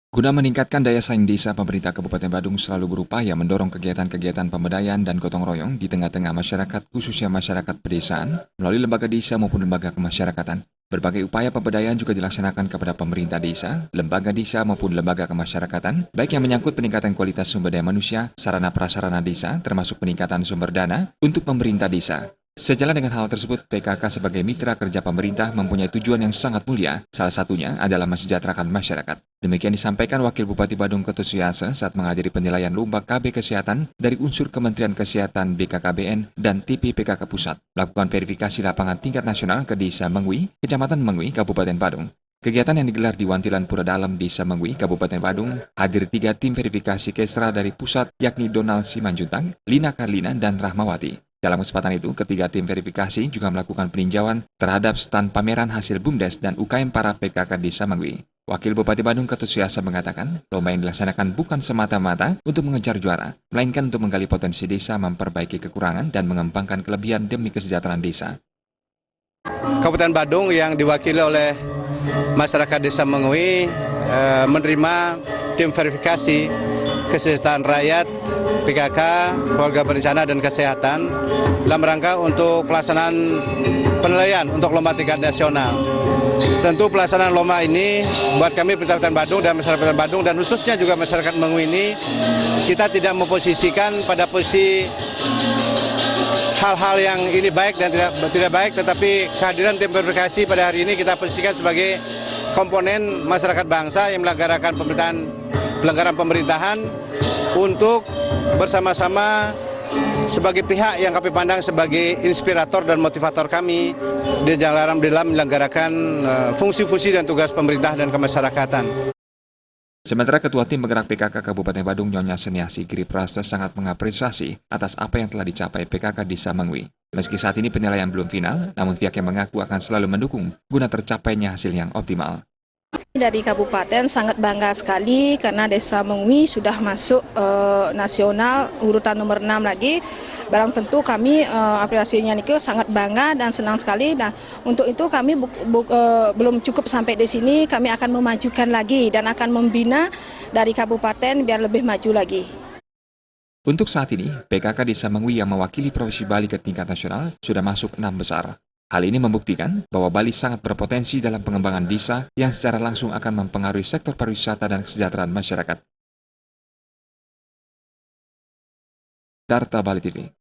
Guna meningkatkan daya saing desa, pemerintah Kabupaten Badung selalu berupaya mendorong kegiatan-kegiatan pemberdayaan dan gotong royong di tengah-tengah masyarakat, khususnya masyarakat pedesaan, melalui lembaga desa maupun lembaga kemasyarakatan. Berbagai upaya pemberdayaan juga dilaksanakan kepada pemerintah desa, lembaga desa maupun lembaga kemasyarakatan, baik yang menyangkut peningkatan kualitas sumber daya manusia, sarana prasarana desa, termasuk peningkatan sumber dana untuk pemerintah desa. Sejalan dengan hal tersebut, PKK sebagai mitra kerja pemerintah mempunyai tujuan yang sangat mulia, salah satunya adalah mensejahterakan masyarakat. Demikian disampaikan Wakil Bupati Badung Ketut Suyase saat menghadiri penilaian lomba KB Kesehatan dari unsur Kementerian Kesehatan BKKBN dan TP PKK Pusat, melakukan verifikasi lapangan tingkat nasional ke Desa Mengwi, Kecamatan Mengwi, Kabupaten Badung. Kegiatan yang digelar di Wantilan Pura Dalam, Desa Mengwi, Kabupaten Badung, hadir 3 tim verifikasi Kesra dari pusat, yakni Donald Simanjuntak, Lina Karlina, dan Rahmawati. Dalam kesempatan itu, ketiga tim verifikasi juga melakukan peninjauan terhadap stand pameran hasil BUMDes dan UKM para PKK Desa Mengwi. Wakil Bupati Badung Ketut Suyase mengatakan, lomba yang dilaksanakan bukan semata-mata untuk mengejar juara, melainkan untuk menggali potensi desa, memperbaiki kekurangan, dan mengembangkan kelebihan demi kesejahteraan desa. Kabupaten Badung yang diwakili oleh masyarakat Desa Mengwi menerima tim verifikasi kesejahteraan rakyat, PKK, keluarga berencana dan kesehatan dalam rangka untuk pelaksanaan penilaian untuk lomba tingkat nasional. Tentu pelaksanaan lomba ini buat kami Kabupaten Badung dan masyarakat Badung dan khususnya juga masyarakat Mengwi ini, kita tidak memposisikan pada posisi hal-hal yang ini baik dan tidak baik, tetapi kehadiran tim verifikasi pada hari ini kita posisikan sebagai komponen masyarakat bangsa yang melaksanakan pelanggaran pemerintahan untuk bersama-sama sebagai pihak yang kami pandang sebagai inspirator dan motivator kami dalam menyelenggarakan fungsi-fungsi dan tugas pemerintah dan kemasyarakatan. Sementara Ketua Tim Penggerak PKK Kabupaten Badung Nyonya Seniasi Giri Prasta sangat mengapresiasi atas apa yang telah dicapai PKK Desa Mengwi. Meski saat ini penilaian belum final, namun pihaknya mengaku akan selalu mendukung guna tercapainya hasil yang optimal. Dari kabupaten sangat bangga sekali karena Desa Mengwi sudah masuk nasional urutan nomor 6 lagi. Barang tentu kami apresiasinya itu sangat bangga dan senang sekali. Nah, untuk itu kami belum cukup sampai di sini, kami akan memajukan lagi dan akan membina dari kabupaten biar lebih maju lagi. Untuk saat ini, PKK Desa Mengwi yang mewakili Provinsi Bali ke tingkat nasional sudah masuk 6 besar. Hal ini membuktikan bahwa Bali sangat berpotensi dalam pengembangan desa yang secara langsung akan mempengaruhi sektor pariwisata dan kesejahteraan masyarakat. Darta Bali TV.